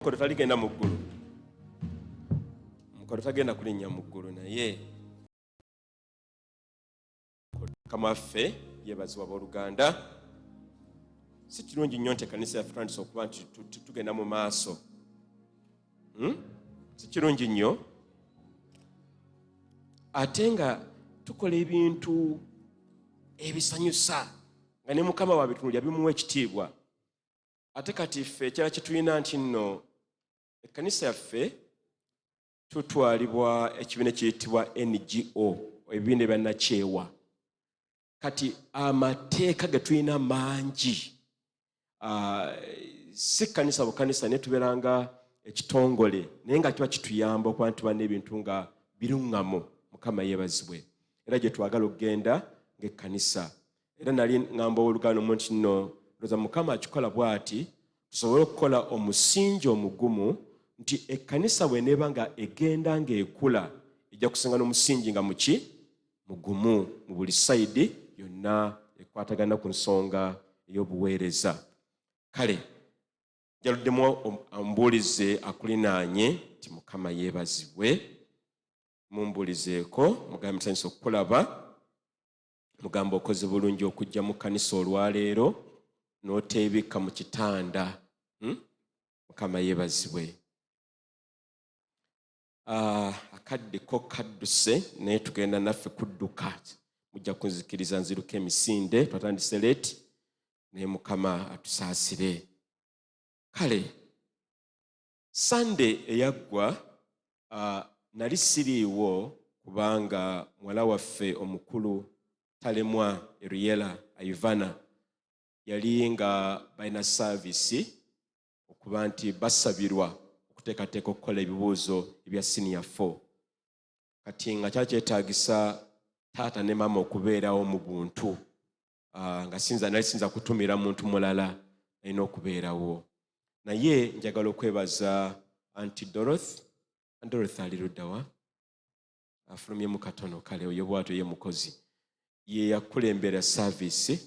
Mukolo taligenda mu ggulu. Mukolo tagenda kulinnya mu ggulu naye kamaffe yeebazibwa abooluganda. Si kirungi nnyo nti ekkanisa yaffe tutandise okuba nti tugenda mu maaso. Si kirungi nnyo. Ate nga tukola ebintu ebisanyusa nga ne Mukama wabitunulya bimuwa ekitiibwa. Ate kati ffe ekirala kye tulina nti nno ekkanisa yaffe tutwalibwa ekibiina ekiyitibwa NGO, ebibiina ebyannakyewa. Kati amateeka ge tulina mangi. Si kkanisa bukanisa naye tubeeranga ekitongole naye nga kiba kituyamba okuba nti tuba n'ebintu nga biruŋŋamu. Mukama yeebazibwe. Era gye twagala okugenda ng'ekkanisa. Era nali ŋŋamba owooluganda omu nti nno ndowooza Mukama akikola bw'ati tusobole okukola omusingi omugumu nti ekkanisa bw'eneeba nga egenda ng'ekula ejja kusinga n'omusingi nga muki mugumu mu buli sayidi yonna ekwatagana ku nsonga ey'obuweereza. Kale njaluddemu ambuulize akulinaanye nti Mukama yeebazibwe. Mumbuulizeeko mugambe musanyusa okukulaba, mugamba okoze bulungi okujja mu kkanisa olwaleero n'oteebika mu kitanda. Mukama yeebazibwe. Akadde ko kadduse naye tugenda naffe kudduka. Mujja kunzikiriza nziruka emisinde twatandise leeti naye Mukama atusaasire. Kale Sande eyaggwa nali siriiwo kubanga muwala waffe omukulu Talemwa Eriela Ivana yali nga balina saavisi okuba nti basabirwa okuteekateeka okukola ebibuuzo ebya senior 4. Kati nga kyali kyetaagisa taata ne maama okubeerawo mu buntu. Nali sinza kutumira muntu mulala alina okubeerawo. Naye njagala okwebaza Aunty Dorothy. Dorothy ali ludda wa? Afulumyemu katono kale oyo bw'atyo ye mukozi. Ye yakulembera saavisi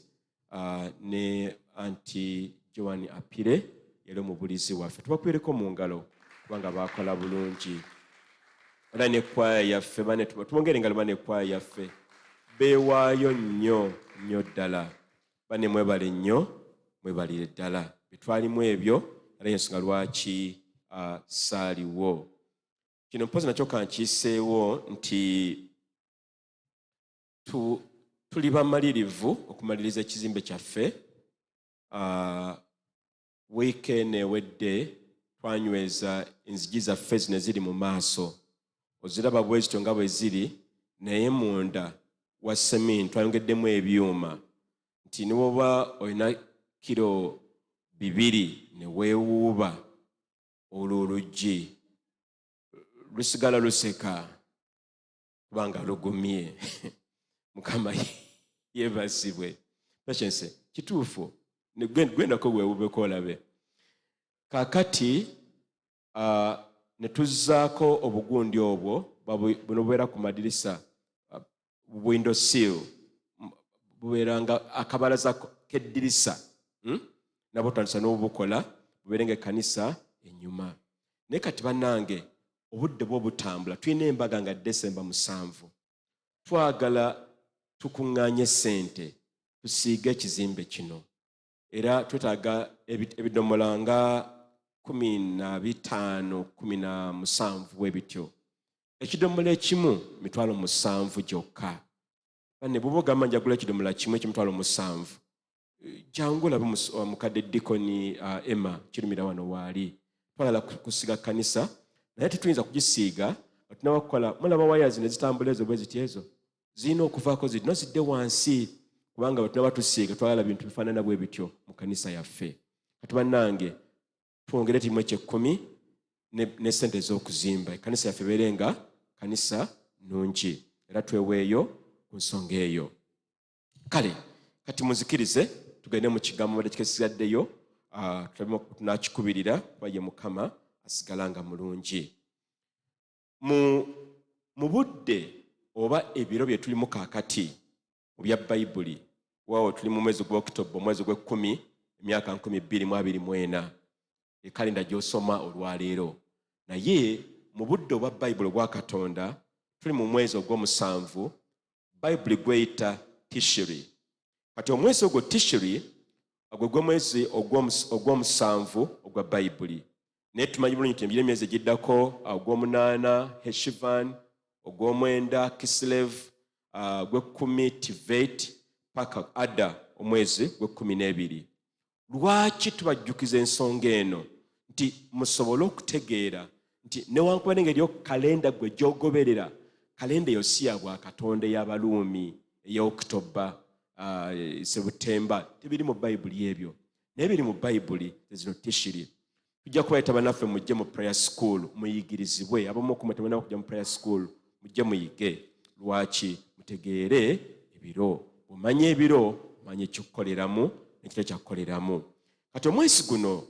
ne Aunty Joan Apire yali omubulizi waffe. Tubakwireko mu ngalo kubanga baakola bulungi. Era n'ekkwaya yaffe tubongere engalo n'ekkwaya yaffe beewaayo nnyo ddala. Bane mwebale nnyo, mwebalire ddala. Betwalimu ebyo era y'ensonga lwaki saaliwo. Kino mpozi nakyo kankiiseewo nti tuli bamalirivu okumaliriza ekizimbe kyaffe. Wiikendi ewedde twanyweza enzigi zaffe zino eziri mu maaso. Oziraba bwe zityo nga bwe ziri naye munda wa seminti twayongeddemu ebyuma nti ne bw'oba olina kilo 2 ne weewuuba olwo oluggi lusigala luseka kubanga lugumye. Mukama yeebazibwe. Patience kituufu gwendako weewuubeko olabe. Kaakati ne tuzzaako obugundi obwo buno bubeera ku madirisa window sill bubeera nga akabalaza k'eddirisa nabwo tutandisa n'obubukola bubeere ng'ekkanisa ennyuma. Naye kati bannange obudde bwo butambula. Tulina embaga nga December 7. Twagala tukuŋŋaanye ssente tusiige ekizimbe kino. Era twetaaga ebidomola nga 15, 17 bwe bityo. Ekidomola ekimu mitwalo 7 gyokka. Bane bw'oba ogamba njagula ekidomola kimu ekimitwalo 7 jangu olabe mukadde Dikoni Emma kirumira wano waali. Twagala kusiga kkanisa naye tetuyinza kugisiiga tunabakukola. Mulaba waya zino ezitambula ezo bwe ziti ezo zirina okuvaako zino zidde wansi kubanga bwe tunaba tusiiga twagala bintu bifaanana bwe bityo mu kkanisa yaffe. Kati bannange twongere timu eky'ekkumi ne ssente ez'okuzimba ekkanisa yaffe ebeere nga kkanisa nnungi era tweweeyo ku nsonga eyo. Kale kati muzikirize tugende mu kigambo badde kikesigaddeyo tunakikubirira kuba ye Mukama asigala nga mulungi. Mu budde oba ebiro bye tulimu kaakati mu bya Bayibuli waawo tuli mu mwezi gwa Oktoba omwezi gw'ekkumi emyaka 2024. kalenda gy'osoma olwaleero. Naye mu budde obwa Bayibuli obwa Katonda tuli mu mwezi ogw'omusanvu, Bayibuli gweyita Tishri. Kati omwezi ogwo Tishri ogwo gwe mwezi ogw'omusanvu ogwa Bayibuli. Naye tumanyi bulungi nti emyezi egiddako ogw'omunaana Heshivan, ogw'omwenda Kislev, gw'ekkumi Tivet paka Adda omwezi gw'ekkumi-n'ebiri. Lwaki tubajjukiza ensonga eno? Nti musobole okutegeera nti newankubadde ng'eriyo kalenda gwe gy'ogoberera, kalenda eyo si ya Bwakatonda ey'Abaluumi eya Oktoba, Sebutemba, tebiri mu Bayibuli ebyo. Naye biri mu Bayibuli zino Tishri. Tujja kubayita bannaffe mujje mu prayer school muyigirizibwe. Abamu ku mutemena okujja mu prayer school mujje muyige. Lwaki? Mutegeere ebiro. Omanye ebiro, omanye ekyokukoleramu n'ekitali kyakukoleramu. Kati omwezi guno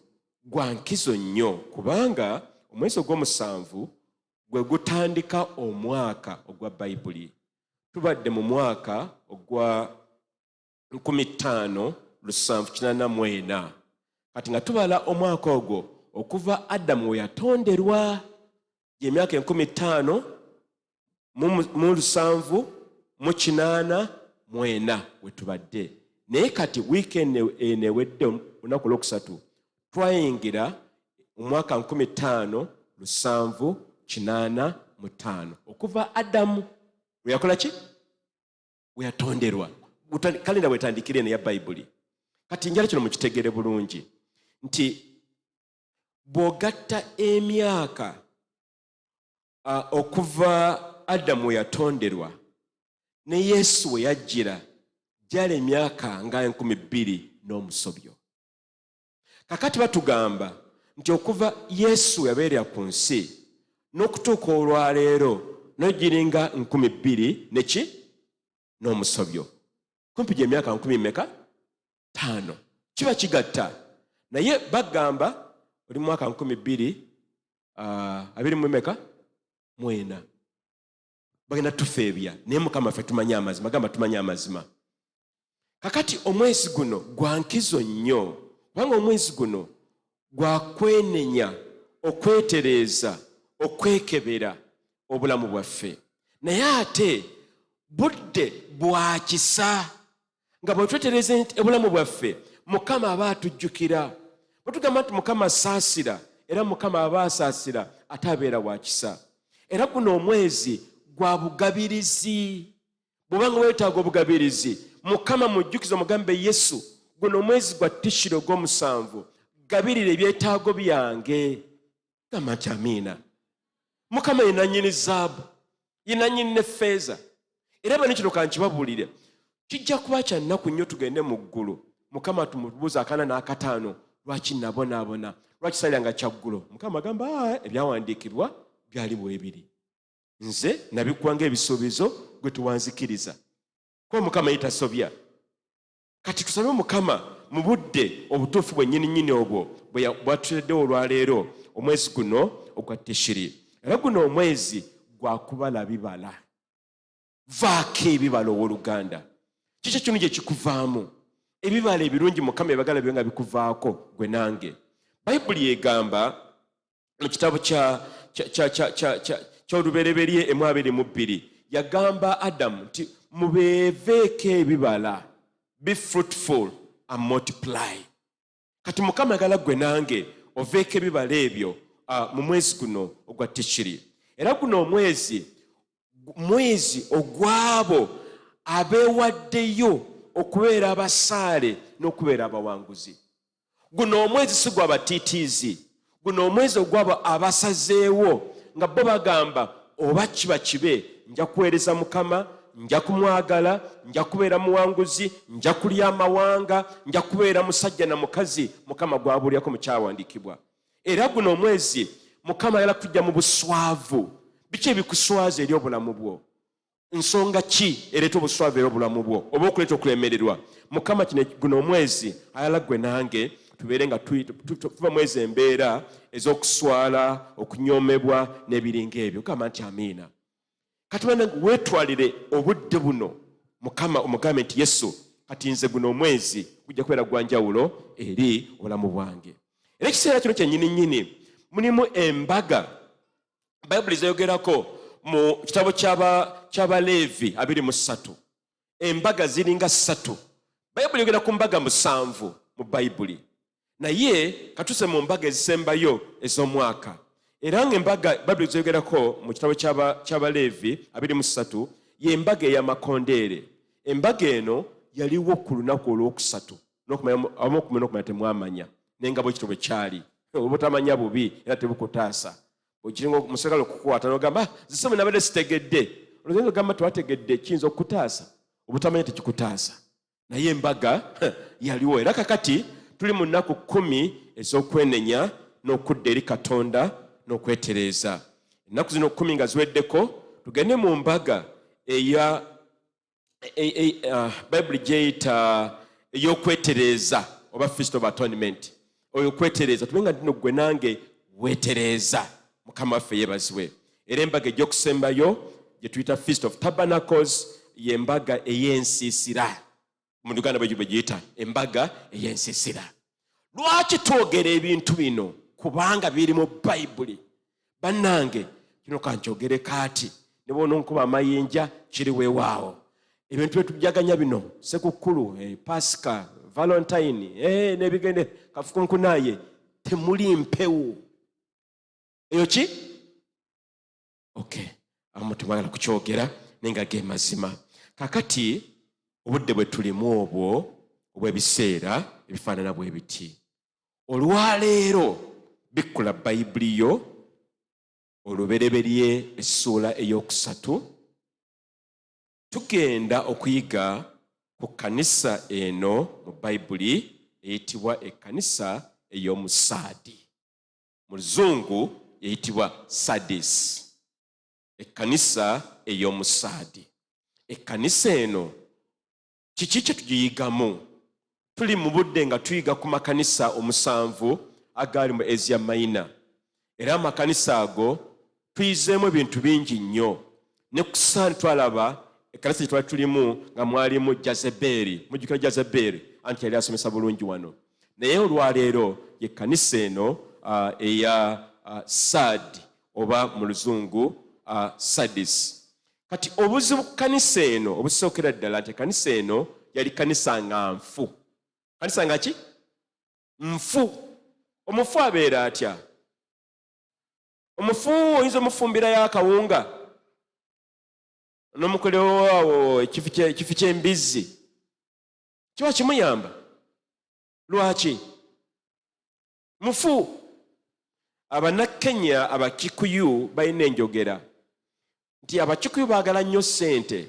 gwa nkizo nnyo kubanga omwezi ogw'omusanvu gwe gutandika omwaka ogwa Bayibuli. Tubadde mu mwaka ogwa 1584. Kati nga tubala omwaka ogwo okuva Adamu we yatonderwa gy'emyaka 1584 we tubadde. Naye kati weekend enewedde olunaku olwokusatu twayingira omwaka 1585 okuva Adamu we yakola ki? We yatonderwa. Kalenda bwetandikira eno ya Bayibuli. Kati njala kino mukitegere bulungi nti bw'ogatta emyaka okuva Adamu we yatonderwa ne Yesu we yajjira gyali emyaka nga 2000 n'omusobyo. Kakati batugamba nti okuva Yesu yabeerera ku nsi n'okutuuka olwaleero n'ogiringa 2000 neki n'omusobyo. Kumpi gy'emyaka 10,5 kiba kigatta. Naye bagamba oli mu mwaka 2024 bagenda tufeebya. Naye Mukama ffe tumanye amazima, gamba tumanye amazima. Kakati omwezi guno gwa nkizo nnyo kubanga omwezi guno gwa kwenenya, okwetereeza, okwekebera obulamu bwaffe. Naye ate budde bwa kisa nga bwe twetereeza obulamu bwaffe Mukama aba atujjukira. Bwe tugamba nti Mukama asaasira era Mukama aba asaasira ate abeera wa kisa. Era guno omwezi gwa bugabirizi. Bw'obanga weetaaga obugabirizi Mukama mujjukiza mugambe Yesu guno omwezi gwa Tishri ogw'omusanvu gabirira ebyetaago byange. Gamba nti amiina. Mukama ye nannyini zaabu, ye nannyini n'effeeza. Era bano kino kankibabuulire kijja kuba kya nnaku nnyo tugende mu ggulu Mukama tumubuuza akaana n'akataano lwaki nabonaabona, lwaki saliranga kyaggulo. Mukama agamba ebyawandiikibwa byali bwebiri, nze nabikuwa ng'ebisuubizo gwe tuwanzikiriza. Kuba Mukama yitasobya. Kati tusabe Mukama mu budde obutuufu bwennyini obwo bwatuteddewo olwaleero omwezi guno ogwa Tishri. Era guno omwezi gwa kubala bibala. Vaako ebibala owooluganda. Kiki kino gye kikuvaamu? Ebibala ebirungi Mukama ebagala byo nga bikuvaako gwe nange. Bayibuli egamba mu kitabo ky'olubereberye 1:22 yagamba Adamu nti mubeeveeko ebibala, be fruitful and multiply. Kati Mukama agala gwe nange oveeko ebibala ebyo mu mwezi guno ogwa Tishri. Era guno omwezi ogwabo abeewaddeyo okubeera abasaale n'okubeera abawanguzi. Guno omwezi si gw'abatiitiizi. Guno omwezi ogwabo abasazeewo nga bo bagamba oba kiba kibe nja kuweereza Mukama, nja kumwagala, nja kubeera muwanguzi, nja kulya amawanga, nja kubeera musajja na mukazi Mukama gwabuulyako mu kyawandiikibwa. Era guno omwezi Mukama ayala kujja mu buswavu. Biki ebikuswaza eri obulamu bwo? Nsonga ki ereeta obuswavu eri obulamu bwo oba okuleeta okulemererwa? Mukama kino guno omwezi ayala gwe nange tubeere nga tuva mwezi embeera ez'okuswala, okunyoomebwa n'ebiringa ebyo. Gamba nti amiina. Kati weetwalire obudde buno Mukama omugambe nti Yesu kati nze guno omwezi gujja kubeera gwa njawulo eri obulamu bwange. era ekiseera kino kyennyini mulimu embaga Bayibuli zeyogerako mu kitabo ky'Abaleevi 23. Embaga ziringa 3. Bayibuli yogera ku mbaga 7 mu Bayibuli. Naye katuse mu mbaga ezisembayo ez'omwaka. Era ng'embaga Bayibuli zeyogerako mu kitabo ky'Abaleevi 23 y'embaga ey'amakondeere. Embaga eno yaliwo ku lunaku olwokusatu n'okumanya temwamanya n'engabo ekiro bwe kyali obutamanya bubi era tebukutaasa okiringa omusagala okukwata n'ogamba zisome nabadde sitegedde olugendo gamba twategedde kiyinza okukutaasa obutamanya tekikutaasa naye embaga yaliwo era kakati tuli mu nnaku 10 ez'okwenenya n'okudda eri Katonda n'okwetereeza. Ennaku zino 10 nga ziweddeko tugende mu mbaga eya Bayibuli gyeyita ey'okwetereeza oba Feast of Atonement. Oyo kwetereeza tumenga ndino gwe nange wetereeza Mukama waffe yeebazibwe. Era embaga egy'okusembayo gye tuyita Feast of Tabernacles y'embaga ey'ensiisira. Mu Luganda bwe giyita embaga ey'ensiisira. Lwaki twogera ebintu bino? Kubanga biri mu Bayibuli. Bannange kino kankyogere kaati ne bw'ononkuba amayinja kiri weewaawo. Ebintu byetujaganya bino Sekukulu, Pasika, Valentine, nebigende kafukunkunaye temuli mpewo. Eyo ki? Okay. Amu tumagala kukyogera nenga ge mazima. Kakati obudde bwe tulimu obwo obw'ebiseera ebifaanana bwe biti. Olwaleero bikkula Bayibuli yo olubereberye essuula ey'okusatu. Tugenda okuyiga ku kanisa eno mu Bayibuli eyitibwa ekkanisa ey'omu Saadi. Mu Luzungu eyitibwa Sardis. Ekkanisa ey'omu Saadi. Ekkanisa eno kiki kye tugiyigamu? Tuli mu budde nga tuyiga ku makanisa 7 agali mu Asia Minor. Era amakanisa ago tuyizeemu ebintu bingi nnyo. Ne ku Saadi twalaba ekkanisa gye tulimu nga mwalimu Jezeberi. Mujjukira Jezeberi anti yali asomesa bulungi wano. Naye olwaleero y'ekkanisa eno eya Saadi oba mu Luzungu Sardis. Kati obuzibu ku kanisa eno obusookera ddala nti ekkanisa eno yali kanisa nga nfu. Kanisa nga ki? Nfu. Omufu abeera atya? Omufu oyinza omufumbira y'akawunga n'omukolewo ekifi ky'embizzi kiba kimuyamba. Lwaki? Mufu. Abannakenya Abakikuyu balina enjogera nti Abakikuyu baagala nnyo ssente.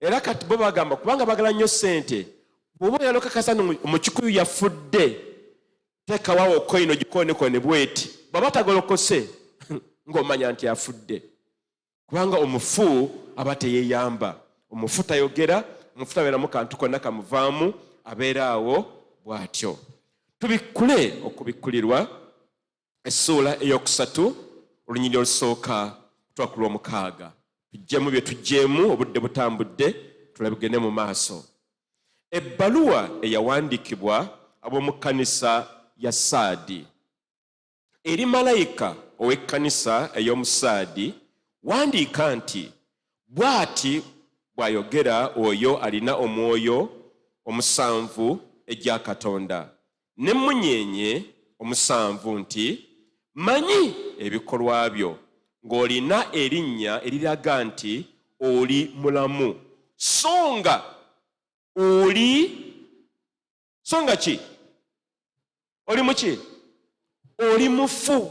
Era kati bo bagamba kubanga baagala nnyo ssente, bw'oba yalokakasa Omukikuyu yafudde, teekawawo koino gikonekone bweti. Bw'aba tagolokose ng'omanya nti afudde. Kubanga omufu aba teyeeyamba. Omufu tayogera, omufu tabeeramu kantu konna kamuvaamu, abeera awo bw'atyo. Tubikkule okubikkulirwa essuula ey'okusatu olunyiriri olusooka ku lw'omukaaga. Tujjemu bye tujjeemu, obudde butambudde, tulabigende mu maaso. Ebbaluwa eyawandiikibwa ab'omu kkanisa ya Saadi eri malayika ow'ekkanisa ey'omu Saadi wandiika nti bw'ati bw'ayogera oyo alina omwoyo omusanvu egya Katonda n'emmunyeenye omusanvu nti manyi ebikolwa byo ng'olina erinnya eriraga nti oli mulamu songa ki? Oli muki? Oli mufu.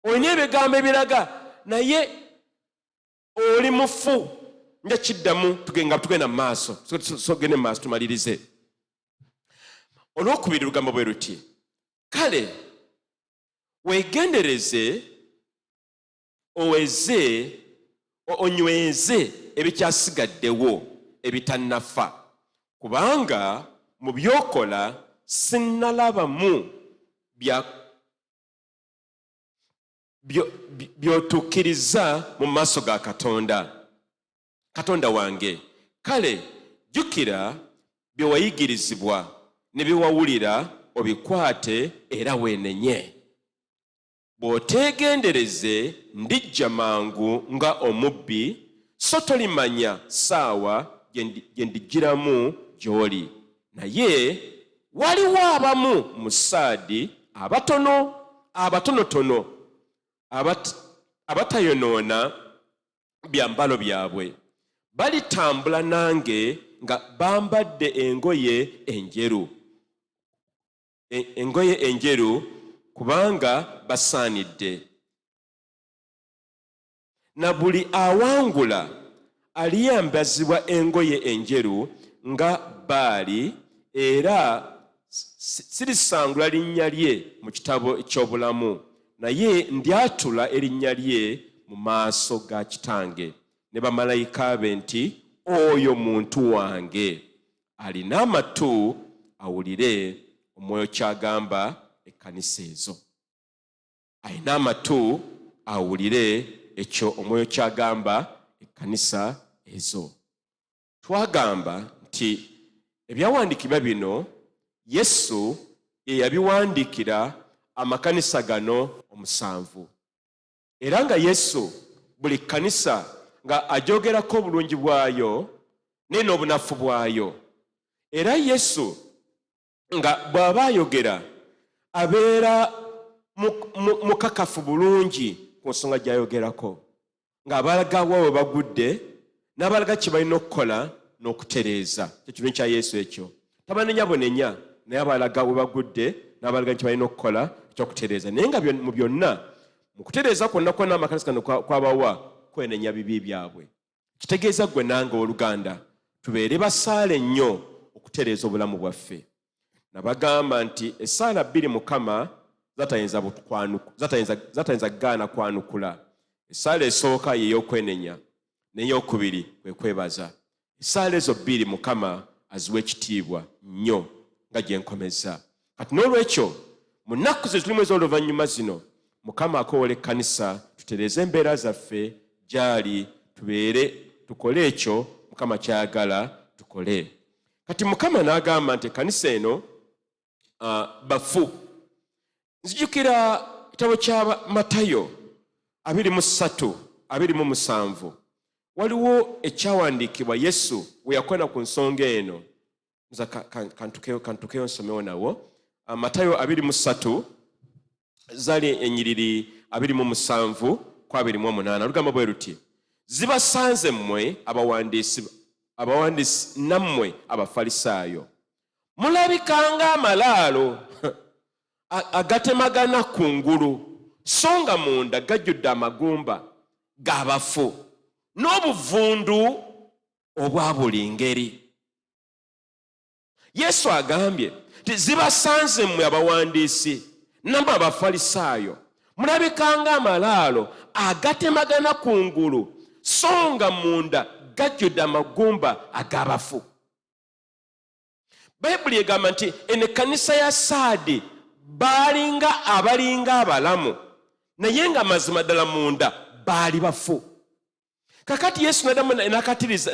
Olina ebigambo ebiraga naye oli mufu. Nja kiddamu tugenda mu maaso. Tugende mu maaso tumalirize. Olwokubiri lugambo bwe luti, kale weegendereze onyweze ebikyasigaddewo ebitannafa, kubanga mu byokola sinnalabamu by'otuukiriza mu maaso ga Katonda. Katonda wange, kale jjukira bye wayigirizibwa ne bye wawulira obikwate era weenenye. Bw'oteegendereze ndijja mangu nga omubbi, so tolimanya ssaawa gye ndijjiramu gy'oli. Naye waliwo abamu mu Saadi abatonotono abatayonoona byambalo byabwe, balitambula nange nga bambadde engoye enjeru kubanga basaanidde. Na buli awangula aliyambazibwa engoye enjeru nga Baali, era sirisangula linnya lye mu kitabo eky'obulamu, naye ndyatula erinnya lye mu maaso ga Kitange ne bamalayika be nti, oyo muntu wange. Alina amatu awulire Omwoyo ky'agamba ekkanisa ezo. Alina amatu awulire ekyo Omwoyo ky'agamba ekkanisa ezo. Twagamba nti ebyawandiikibwa bino Yesu ye yabiwandiikira amakanisa gano 7. Era nga Yesu buli kkanisa nga ajogerako obulungi bwayo ne n'obunafu bwayo. Era Yesu nga bw'aba ayogera abeera mukakafu bulungi ku nsonga gy'ayogerako, ng'abalaga wawe bagudde n'abalaga kye balina okukola n'okutereeza. Ekirundi kya Yesu ekyo tabanenya bunenya, naye abalaga we bagudde n'abalaga kye balina okukola ekyokutereeza. Naye nga mu byonna mu kutereeza kwonna kwonna amakanisa gano kwabawa kwenenya bibi byabwe. Kitegeeza gwe nange oluganda tubeere basaale nnyo okutereeza obulamu bwaffe. Nabagamba nti essaala 2 Mukama zatayinza gaana kwanukula. Essaala esooka y'ey'okwenenya, n'ey'okubiri kwe kwebaza. Essaala ezo 2 Mukama aziwa ekitiibwa nnyo nga gye nkomeza. Kati n'olwekyo mu nnaku ze tulimu ez'oluvannyuma zino, Mukama akoowola ekkanisa tutereeze embeera zaffe gy'ali, tubeere tukole ekyo Mukama ky'ayagala tukole. Kati Mukama n'agamba nti ekkanisa eno bafu. Nzijukira ekitabo kya Matayo 23:27. Waliwo ekyawandiikibwa Yesu we yakwena ku nsonga eno. Nza kantukeyo nsomewo nawo. Matayo 23 zali ennyiriri 27-28. Olugamba bwe luti, zibasanze mmwe abawandiisi nammwe Abafalisaayo, mulabikanga amalaalo agatemagana kungulu, so nga munda gajjudde amagumba g'abafu n'obuvundu obwa buli ngeri. Yesu agambye nti zibasanze mmwe abawandiisi nammwe Abafalisaayo, mulabikanga amalaalo agatemagana kungulu, so nga munda gajjudde amagumba ag'abafu. Bayibuli egamba nti eno ekkanisa ya Saadi abalinga abalamu, naye nga mazima ddala munda baali bafu. Kakati Yesu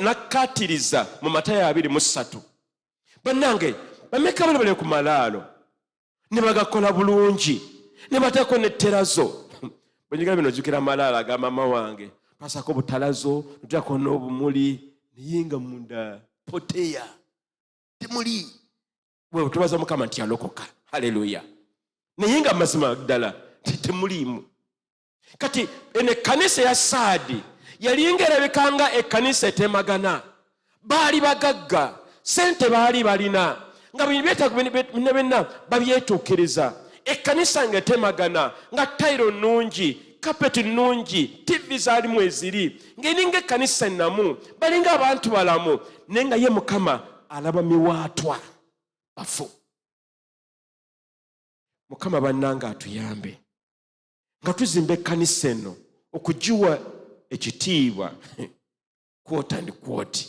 nakatiriza mu Matayo 23. Bannange, bameka bali ku malaalo ne bagakola bulungi ne bateeko n'etterazo. Bwenyiga bino jjukira malaalo aga maama wange, twasako butalazo tuteeko n'obumuli, naye nga munda poteya temuli. Bwe tubaza Mukama nti yalokoka. Haleluya. Naye nga mazima ddala temuliimu. Kati eno ekkanisa ya Saadi yalinga erabikanga ekkanisa etemagana. Baali bagagga, sente baali balina, nga byetaago byonna babyetuukiriza. Ekkanisa nga etemagana, nga tayiro nnungi, kapeti nnungi, TV zaalimu eziri, ng'eringa ekkanisa ennamu, balinga abantu balamu, naye nga ye Mukama alaba miwaatwa bafu. Mukama bannanga atuyambe nga tuzimba ekkanisa eno okugiwa ekitiibwa quote and quote.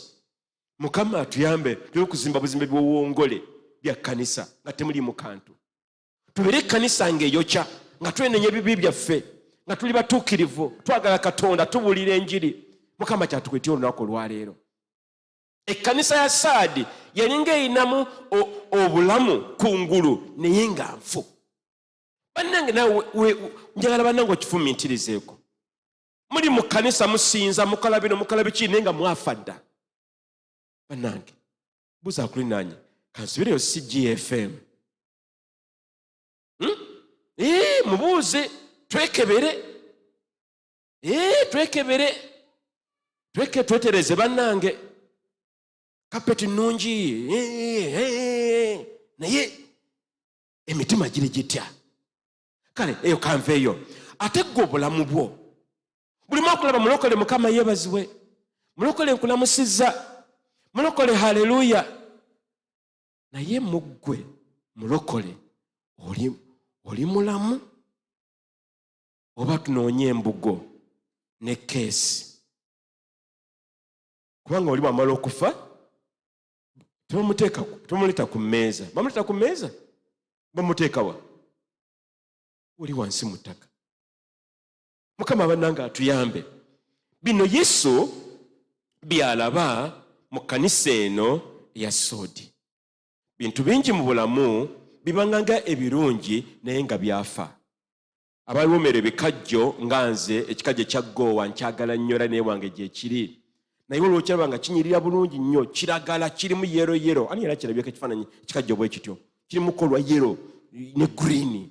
Mukama atuyambe okuzimba buzimbe bw'obuwongole bya kkanisa nga temuli mu kantu. Tubeere ekkanisa ng'eyokya nga twenenya ebibi byaffe, nga tuli batuukirivu, twagala Katonda, tubuulira enjiri. Mukama kyatukwetya olunaku olwaleero. Ekkanisa ya Saadi yalinga erinamu obulamu kungulu naye nga nfu. Bannange nawe njagala bannange okifumiitirizeeko. Muli mu kkanisa musinza mukola bino mukola biki naye nga mwafa dda. Bannange buuza kulinaanye kansubireyo CGFM. Mubuuze twekebere. Twekebere. Twetereze bannange. Kapeti nnungi. Naye emitima giri gitya. Kale eyo kanveeyo. Ate gwe obulamu bwo buli mwakulaba mulokole Mukama yeebazibwe. Mulokole nkulamusizza. Mulokole haleluya. Naye muggwe mulokole oli mulamu oba tunoonye embugo ne keesi. Kubanga oli bw'amala okufa tebamuleta ku mmeeza. Bamuleta ku mmeeza? Bamuteeka wa? Oli wansi mu ttaka. Mukama bannange atuyambe. Bino Yesu byalaba mu kkanisa eno eya Soodi. Bintu bingi mu bulamu bibanganga ebirungi naye nga byafa. Abaliwomera ebikajjo nga nze ekikajjo ekya ggoowa nkyagala nnyo era naye wange gye kiri. Naye olwokiraba nga kinyirira bulungi nnyo kiragala kirimu yero. Ani era kirabyeko ekifaananyi ekikajjo bwe kityo. Kirimu kolwa yero ne green.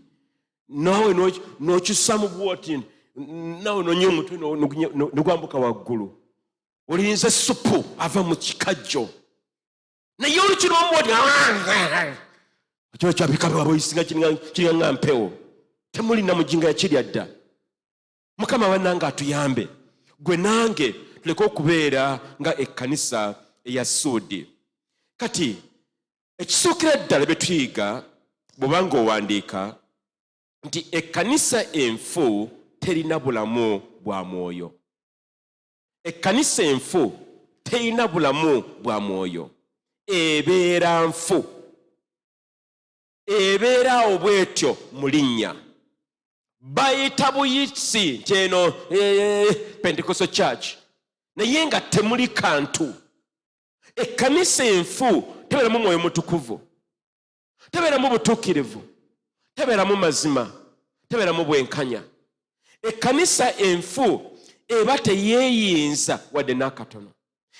Nawe n'okissa mu bwoti nawe nonye omutwe nogwambuka waggulu. Olinze supu ava mu kikajjo. Naye olukirwamu bwoti ekyo kyabikabe waboyisinga kiringa nga mpewo. Temulina mujinga yakirya dda. Mukama bannange atuyambe. Gwe nange tuleke okubeera nga ekkanisa eya Soodi. Kati ekisuukira ddala bye tuyiga bw'obanga owandiika nti ekkanisa enfu terina bulamu bwa mwoyo. Ekkanisa enfu terina bulamu bwa mwoyo. Ebeera nfu. Ebeera obwetyo mu linnya. Bayita buyisi nti eno Pentecostal Church. Naye nga temuli kantu. Ekkanisa enfu tebeeramu mwoyo mutukuvu. Tebeeramu butuukirivu. Tebeeramu mazima. Tebeeramu bwenkanya. Ekkanisa enfu eba teyeeyinza wadde n'akatono.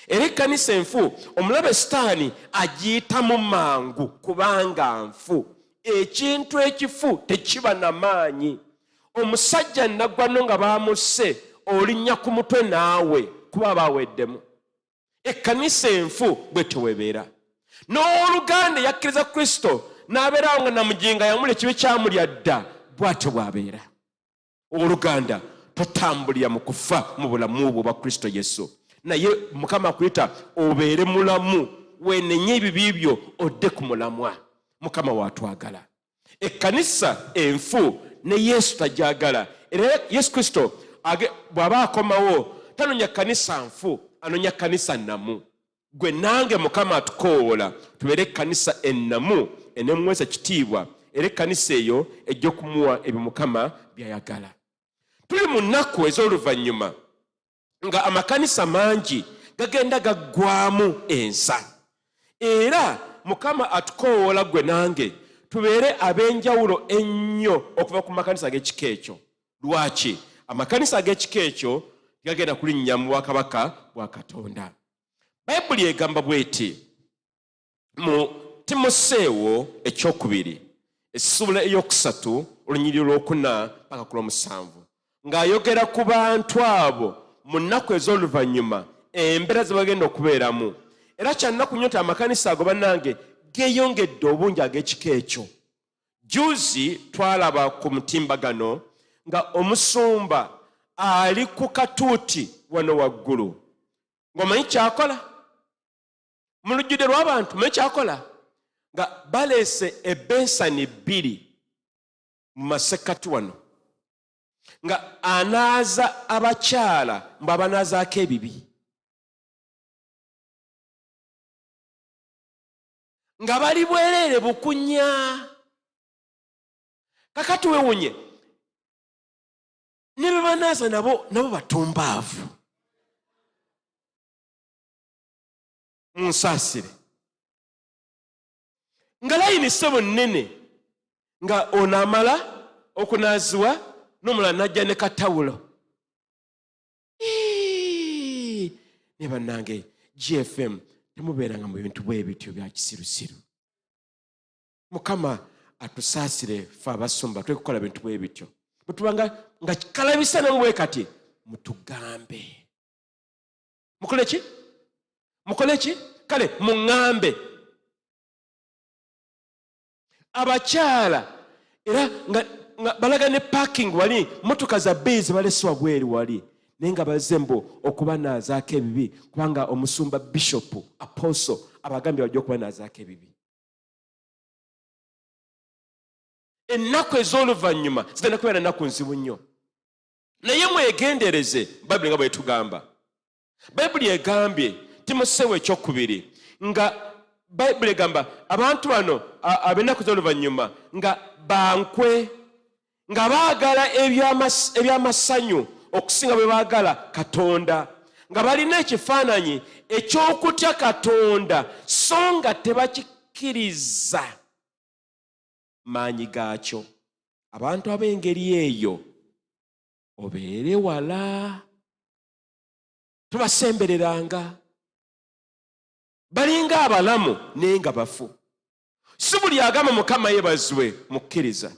Era ekkanisa enfu omulabe Sitaani agiyitamu mangu kubanga nfu. Ekintu ekifu tekiba na maanyi. Omusajja naggwano nga baamusse olinnya ku mutwe naawe kuba baweddemu. Ekkanisa enfu bwe tewebeera. N'oluganda yakkiriza Kristo n'abeerawo nga namujinga yamulya ekibi kyamulya dda bw'atyo bw'abeera. Oluganda totambulira mu kufa mu bulamu bwo bwa Kristo Yesu. Naye Mukama akuyita obeere mulamu weenenye ebibi byo odde ku mulamwa. Mukama waatwagala. Ekkanisa enfu ne Yesu tajagala. Era Yesu Kristo bw'aba akomawo tanonya kkanisa nfu, anonya kkanisa nnamu. Gwe nange Mukama atukoola tubeere ekkanisa ennamu enemuweesa kitiibwa era ekkanisa eyo ejja okumuwa ebyo Mukama by'ayagala. Tuli mu nnaku ez'oluvannyuma nga amakanisa mangi gagenda gaggwamu ensa. Era Mukama atukoola gwe nange tubeere ab'enjawulo ennyo okuva ku makanisa ag'ekika ekyo. Lwaki? Amakanisa ag'ekika ekyo gagenda kulinnya mu bwakabaka bwa Katonda. Bayibuli egamba bw'eti mu Timoseewo ekyokubiri essula eyokusatu olunyiriri lwokuna paka ku lw'omusanvu ng'ayogera ku bantu abo mu nnaku ez'oluvannyuma embeera ze bagenda okubeeramu. Era kyannaku nnyo nti amakanisa ago bannange geeyongedde obungi ag'ekika ekyo. Juzi twalaba ku mutimbagano nga omusumba ali ku katuuti wano waggulu. Ng'omanyi kyakola? Mu lujjudde lw'abantu manyi kyakola? Nga baleese ebensani bbiri mu masekkati wano. Nga anaaza abakyala mbu abanaazaako ebibi. Nga bali bwereere bukunya. Kakati weewunye. Ne be banaaza nabo batumbaavu. Munsasire. Nga layini ssebo nnene nga onamala okunaziwa n'omulala najja ne katawulo. Ne bannange GFM temubeeranga mu bintu bwe bityo bya kisirusiru. Mukama atusaasire ffe abasumba twekukola bintu bwe bityo. Bwetubanga nga kikalabisa namwe kati mutugambe. Mukole ki? Mukole ki? Kale muŋŋambe. Abakyala era nga balaga ne parking wali motoka za bezi baleswa bweri wali naye nga bazembo okubanaazaako ebibi kubanga omusumba bishop apostle abagambye bajja okubanaazaako ebibi. Ennaku ez'oluvannyuma zigenda kubeera nnaku nzibu nnyo, naye mwegendereze Bayibuli nga bwetugamba. Bayibuli egambye Timoseewo ekyokubiri nga Bayibuli egamba abantu bano ab'ennaku z'oluvannyuma nga bankwe, nga baagala ebyamasanyu okusinga bwe baagala Katonda, nga balina ekifaananyi eky'okutya Katonda so nga tebakikkiriza maanyi gaakyo. Abantu ab'engeri eyo obeere wala, tubasembereranga. Balinga abalamu naye nga bafu. Si buli agamba Mukama yeebazibwe mukkiriza.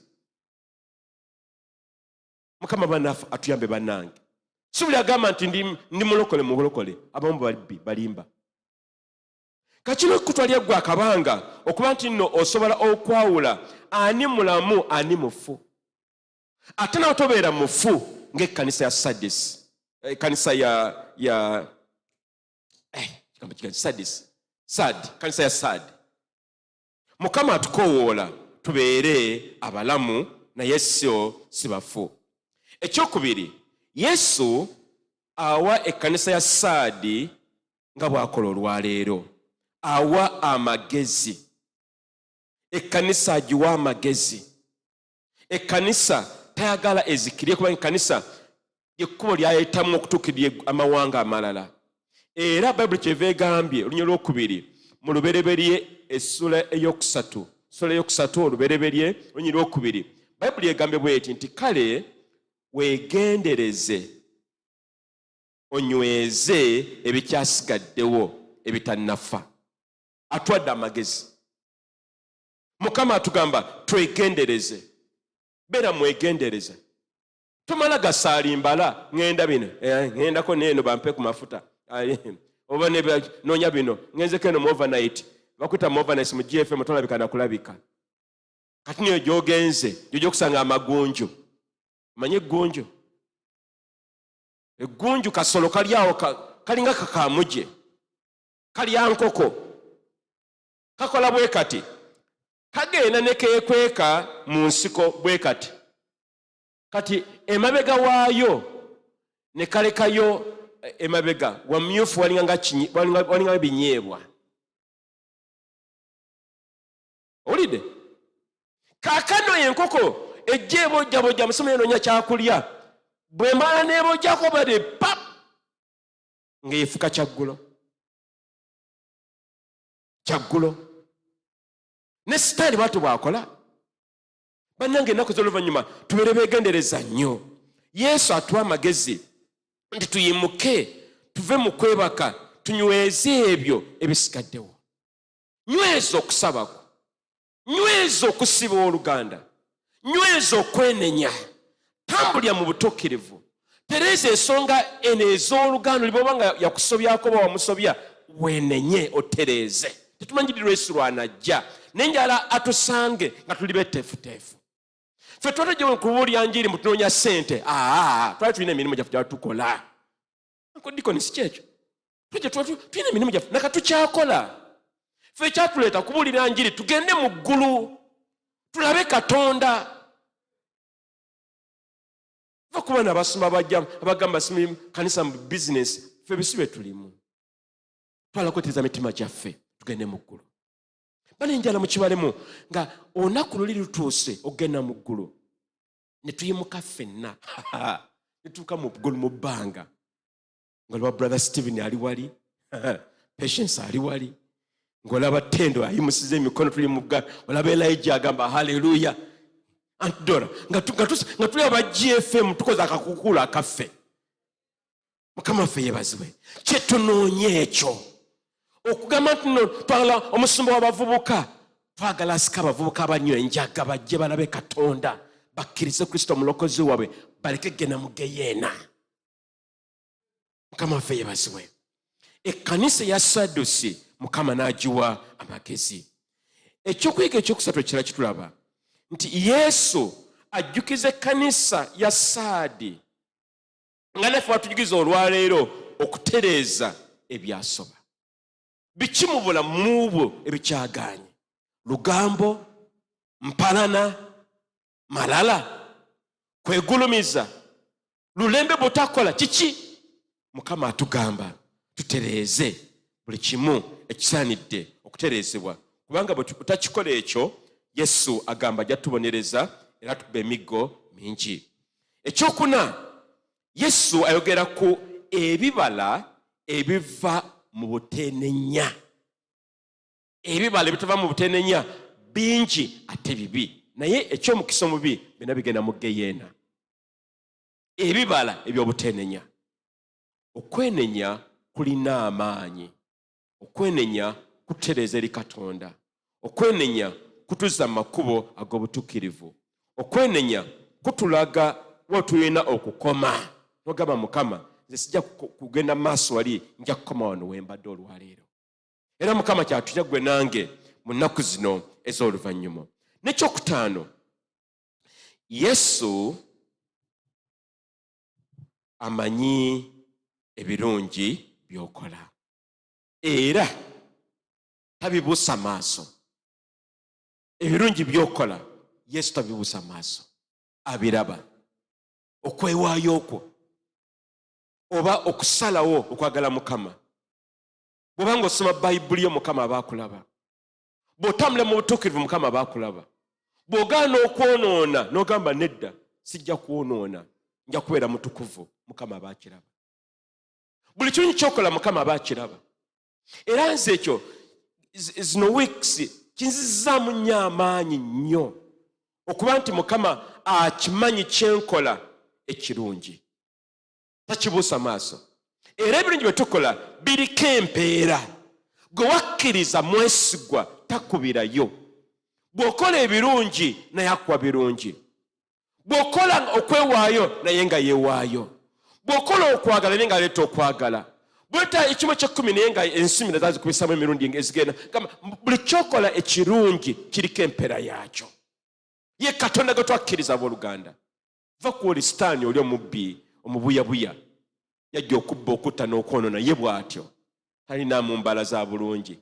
Mukama bannaffe atuyambe bannange. Si buli agamba nti ndi mulokole mu bulokole, abamu balimba. Kakino kutwalya ggwe akabanga okuba nti nno osobola okwawula ani mulamu ani mufu. Ate nawe tobeera mufu ng'ekkanisa ya Sardis. Ekkanisa ya Sardis. Kanisa ya Sadi. Mukama atukowoola tubeere abalamu naye si bafu. Ekyokubiri, Yesu awa ekkanisa ya Sadi nga bw'akola olwaleero. Awa amagezi. Ekkanisa agiwa amagezi. Ekkanisa tayagala ezikirye kubanga ekkanisa ekkubo lyayitamu okutuukirira amawanga amalala. Era Bayibuli kyeva egambye olunya lwokubiri mu lubereberye essula eyokusatu olubereberye olunya lwokubiri, Bayibuli egambye bweti nti kale weegendereze onyweze ebikyasigaddewo ebitannafa. Atwadde amagezi. Mukama atugamba twegendereze. Beera mwegendereze. Tomala gasaalimbala ngenda bino ngendako neeno bampe ku mafuta oba noonya bino ngenzeko eno mu overnight. Bakwita mu overnight mu GFM tolabika na kulabika. Kati niyo gy'ogenze gy'ojja okusanga amagunju. Manye eggunju. Eggunju kasolo kali awo kalinga kakamuje. Kalya nkoko. Kakola bwe kati. Kagenda ne keekweka mu nsiko bwe kati. Kati emabega waayo ne kalekayo emabega wamyufu walinga binyeebwa. Olide? Kaakano enkoko ejja ebojjabojja musomo yenoonya kyakulya. Bwe mala n'ebojjako bade pap ng'efuka kyaggulo. Kyaggulo. Ne sitaani bw'atyo bw'akola. Bannange ennaku z'oluvannyuma tubeere beegendereza nnyo. Yesu atuwa amagezi nti tuyimuke tuve mu kwebaka tunyweze ebyo ebisigaddewo. Nyweza okusabako. Nyweza okusiba oluganda. Nyweza okwenenya. Tambulya mu butuukirivu. Tereeza ensonga eno ez'oluganda liboba nga yakusobyako oba wamusobya weenenye otereeze. Tetumanyirirwa Yesu lw'anajja n'enjala atusange nga tuli beteefuteefu. Ffe twatujja kubuulira njiri mu tunoonya ssente. Twali tulina emirimu gyaffe gy'aba tukola. Dikoni si kyekyo. Tulina emirimu gyaffe naka tukyakola. Ffe kyatuleeta kubuulira njiri tugende mu ggulu tulabe Katonda. Ffe kuba n'abasoma abagamba basimu kanisa mu bizinesi, ffe bisibe tulimu. Twalakwetereza mitima gyaffe tugende mu ggulu. Bale enjala mu kibalemu nga olunaku luli lutuuse okugenda mu ggulu. Ne tuyimuka ffenna. Ne tuuka mu ggulu mu bbanga. Nga lwa brother Stephen ali wali. Patience ali wali ngolaba Tendo ayimusize emikono tuli mu ggala olaba Elijah agamba haleluya antidora nga tuli aba GFM tukoza akakukulu akaffe Mukama ffe yebazibwe kyetunoonye ekyo okugamba nti no twagala omusumba w'abavubuka twagala asika abavubuka abanywa enjaga bajje balabe Katonda bakkirize Kristo omulokozi waabwe baleke genda mu geyeena Mukama ffe yebazibwe ekkanisa ya Sadusi Mukama n'agiwa amagezi ekyokuyiga ekyokusatu kira kitulaba nti Yesu ajjukiza ekkanisa ya Saadi nga naffe watujugiza olwaleero okutereeza ebyasoba biki mu bulamu bwo ebikyagaanye lugambo mpalana malala kwegulumiza lulembe butakola kiki Mukama atugamba tutereeze buli kimu ekisaanidde okutereezebwa kubanga bwe tutakikola ekyo Yesu agamba ajja tubonereza era tukuba emiggo mingi ekyokuna Yesu ayogera ku ebibala ebiva mu butenenya ebibala ebitava mu butenenya bingi ate bibi naye ekyomukisa omubi byonna bigenda mu geyeena ebibala eby'obutenenya okwenenya kulina amaanyi okwenenya kutereeza eri Katonda okwenenya kutuza mu makubo ag'obutuukirivu okwenenya kutulaga wotulina okukoma nogamba Mukama nze sijja kugenda maaso wali nja kukoma wano wembadde olwaleero era Mukama kyatujja gwe nange mu nnaku zino ez'oluvannyuma n'ekyokutaano Yesu amanyi ebirungi byokola era tabibuusa maaso ebirungi byokola Yesu tabibuusa maaso abiraba okwewaayo okwo oba okusalawo okwagala Mukama bw'obanga osoma Bayibuli yo Mukama abaakulaba bw'otambula mu butuukirivu Mukama abaakulaba bw'ogaana okwonoona n'ogamba nedda sijja kwonoona nja kubeera mutukuvu Mukama abaakiraba buli kimu kyokola Mukama abaakiraba era nze ekyo zino weeks kinzizaamu nnyo amaanyi nnyo okuba nti Mukama akimanyi kyenkola ekirungi takibuusa maaso era ebirungi bye tukola biriko empeera gwe wakkiriza mwesigwa takubirayo bw'okola ebirungi naye akuwa birungi bw'okola okwewaayo naye nga yeewaayo bw'okola okwagala naye nga aleeta okwagala bweta ekimu ky'ekkumi naye nga ensimira zazikubisamu emirundi ezigenda buli kyokola ekirungi kiriko empeera yaakyo ye Katonda gwe twakkiriza abooluganda va ku olisitaani oli omubbi omubuyabuya yajja okubba okutta n'okwonoona ye bw'atyo talina mu mbala za bulungi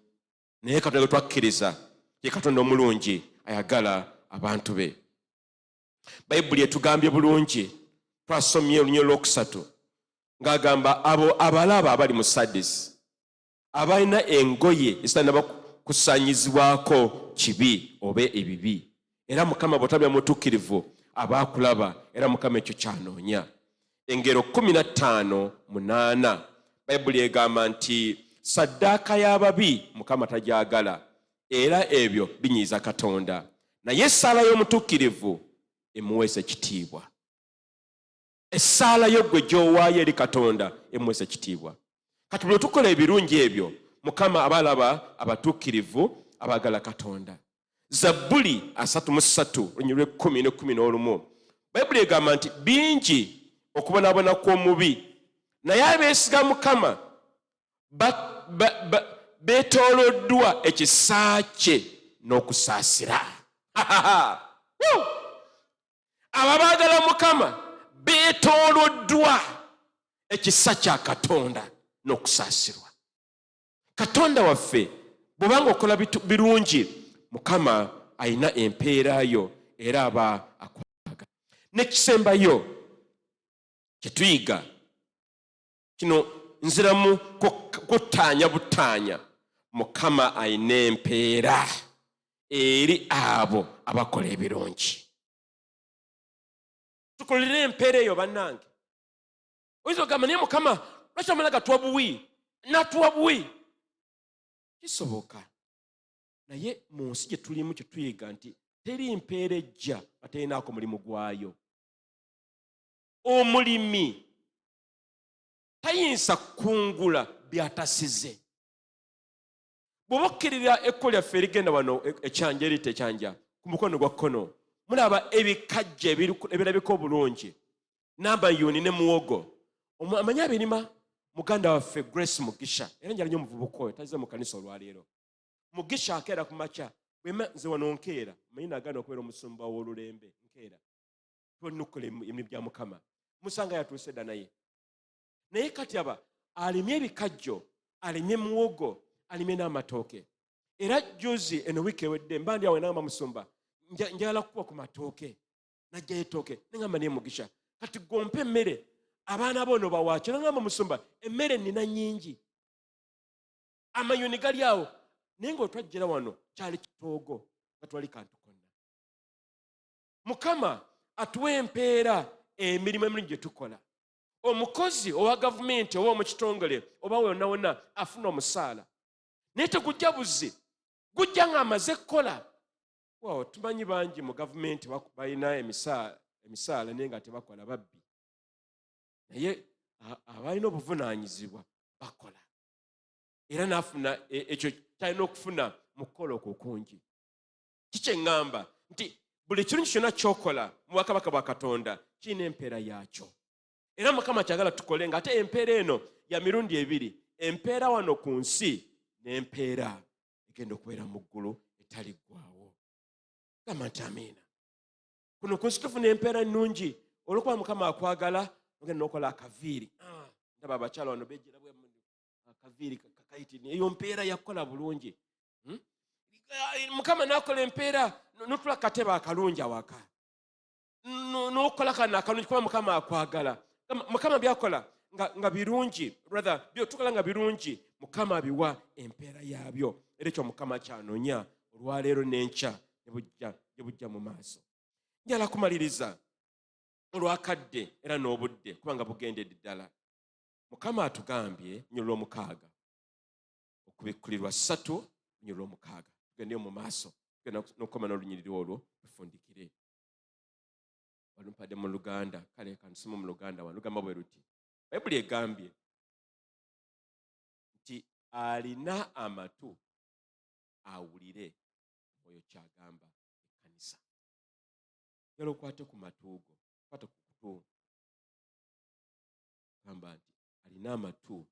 naye Katonda gwe twakkiriza ye Katonda omulungi ayagala abantu be Bayibuli etugambye bulungi twasomye olunyolo lwokusatu ng'agamba abo abalaba abali mu Sadisi abalina engoye ezitanaba kusaanyizibwako kibi oba ebibi era Mukama bw'otabya mutuukirivu abaakulaba era Mukama ekyo kyanoonya engero 15:8 Bayibuli egamba nti saddaaka y'ababi Mukama tagyagala era ebyo binyiiza Katonda naye essaala y'omutuukirivu emuweesa ekitiibwa essaala yo gwe gy'owaayo eri Katonda emuweesa ekitiibwa kati bwe tukola ebirungi ebyo Mukama abalaba abatuukirivu abaagala Katonda Zabbuli 33:10-11 Bayibuli egamba nti bingi okubonaabona kw'omubi naye abeesiga Mukama beetooloddwa ekisa kye n'okusaasira ababaagala Mukama beetooloddwa ekisa kya Katonda n'okusaasirwa Katonda waffe bw'obanga okola birungi Mukama ayina empeera yo era aba akwaga n'ekisembayo kyetuyiga kino nziramu kuttaanya butaanya Mukama ayina empeera eri abo abakola ebirungi tukolere empeera eyo bannange oyinza okugamba naye Mukama lwaki amala gatuwa buwi natuwa buwi kisoboka naye mu nsi gye tulimu kye tuyiga nti teri mpeera ejja baterinaako mulimu gwayo. Omulimi tayinza kungula byatasize. Bw'oba okkirira ekko lyaffe erigenda wano ekyanja erita ekyanja ku mukono gwa kkono mulaba ebikajja ebirabika obulungi n'amayuuni ne muwogo. Amanyi abirima muganda waffe Grace Mugisha, era njala nnyo omuvubuka oyo tazize mu kanisa olwaleero. Mugisha akeera ku makya bwema nze wano nkeera manyi naganda okubeera omusumba w'olulembe nkeera tulina okukola emirimu gya Mukama. Musanga yatuuse dda naye kati aba alimye ebikajjo, alimye muwogo, alimye n'amatooke. Era juzi eno wiiki ewedde mba ndi awo n'agamba musumba njagala kukuba ku matooke, najjayo ettooke neŋŋamba naye Mugisha kati gompe emmere abaana bono bawaakyo. Neŋŋamba musumba emmere nina nnyingi, amayuuni gali awo, naye ng'otwajjira wano kyali kitoogo nga twali kantu konna. Mukama atuwa empeera emirimu emirungi gye tukola. Omukozi owa gavumenti oba mu kitongole oba wonna wonna afuna omusaala naye tegujja buzi, gujja ng'amaze kukola. Waawo tumanyi bangi mu gavumenti balina emisaala naye nga tebakola, babbi. Naye abalina obuvunaanyizibwa bakola era n'afuna ekyo kyalina okufuna mu kukola okwo kungi. Kikye ŋŋamba nti buli kirungi kyonna ky'okola mu bwakabaka bwa Katonda kirina empeera yaakyo. Era Mukama kyagala tukole ng'ate empeera eno ya mirundi ebiri, empeera wano ku nsi n'empeera egenda okubeera mu ggulu etali ggwaawo. Gamba nti amiina. Kuno ku nsi tufuna empeera nnungi olw'okuba Mukama akwagala ogenda n'okola akaviiri. Ndaba abakyala wano bejjera akaviiri kakayitini, eyo mpeera yakukola bulungi. Mukama n'akola empeera n'otula katebe akalungi awaka n'okola kano akalungi kuba Mukama akwagala. Mukama byakola nga birungi, brother, byotukola nga birungi, Mukama abiwa empeera yaabyo. Era ekyo Mukama kyanonya olwaleero n'enkya ne bujja mu maaso. Njala kumaliriza olwakadde era n'obudde kubanga bugendedde ddala. Mukama atugambye nnyolo lw'omukaaga okubikkulirwa 3 nnyolo lw'omukaaga tugendeyo mu maaso tugenda n'okukoma n'olunyiriri olwo tufundikire. Walumpadde mu Luganda, kale kansimu mu Luganda wano lugamba bwe luti, Bayibuli egambye nti alina amatu awulire oyo kyagamba ekkanisa. Njala okwate ku matuugo, kwata ku kutu. Gamba nti alina amatu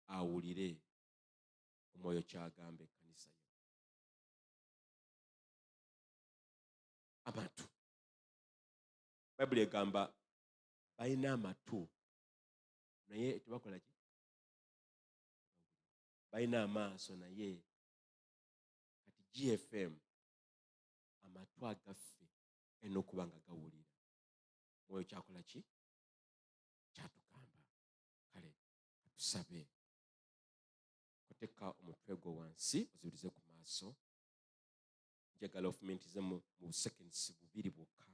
awulire omwoyo kyagamba ekkanisa ye. Amatu. Bayibuli egamba balina amatu naye tebakola ki? Balina amaaso naye kati GFM amatu agaffe alina okuba nga gawulira. Omwoyo kyakola ki? Kyatugamba. Kale tusabe. Oteka omutwe gwo wansi ozibirize ku maaso. Njagala ofumentize mu seconds 2 bwokka.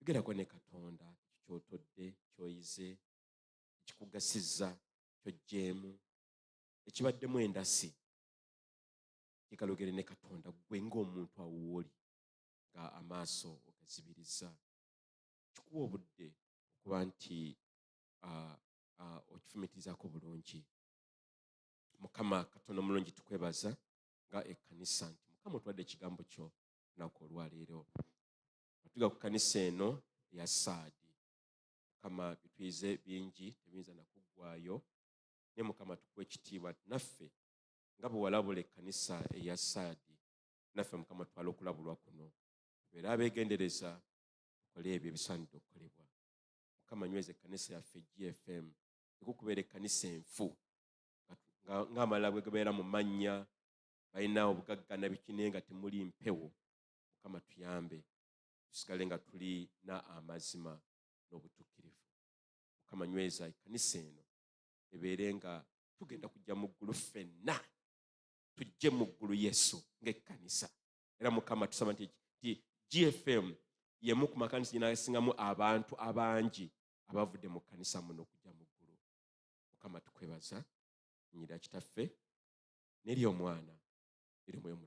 Yogerako ne Katonda kyotodde, kyoyize, ekikugasizza, kyojjeemu, ekibaddemu endasi. Njagala ogere ne Katonda gwe ng'omuntu awuuli nga amaaso ogazibiriza. Kikuwa obudde okuba nti okifumitizaako bulungi. Mukama Katonda omulungi tukwebaza nga ekkanisa nti Mukama otuwadde ekigambo kyo lunaku olwaleero. Tuga ku kkanisa eno eya Saadi. Mukama bituyize bingi tebiyinza nakuggwaayo, naye Mukama tukuwa ekitiibwa naffe nga bwe walabula ekkanisa eya Saadi, naffe Mukama twala okulabulwa kuno. Tubeere abeegendereza tukole ebyo ebisaanidde okukolebwa. Mukama nyweza ekkanisa yaffe GFM ekukubeera ekkanisa enfu ng'amalala bwe gabeera mu mannya, balina obugagga na bikine nga temuli mpewo. Mukama tuyambe tusigale nga tulina amazima n'obutuukirivu. Mukama nyweza ekkanisa eno ebeere nga tugenda kujja mu ggulu ffenna, tujje mu ggulu Yesu ng'ekkanisa. Era Mukama tusaba nti GFM yemu ku makanisa ginasingamu abantu abangi abavudde mu kkanisa muno okujja mu ggulu. Mukama tukwebaza nnyira kitaffe n'ery'omwana n'ery'omwoyo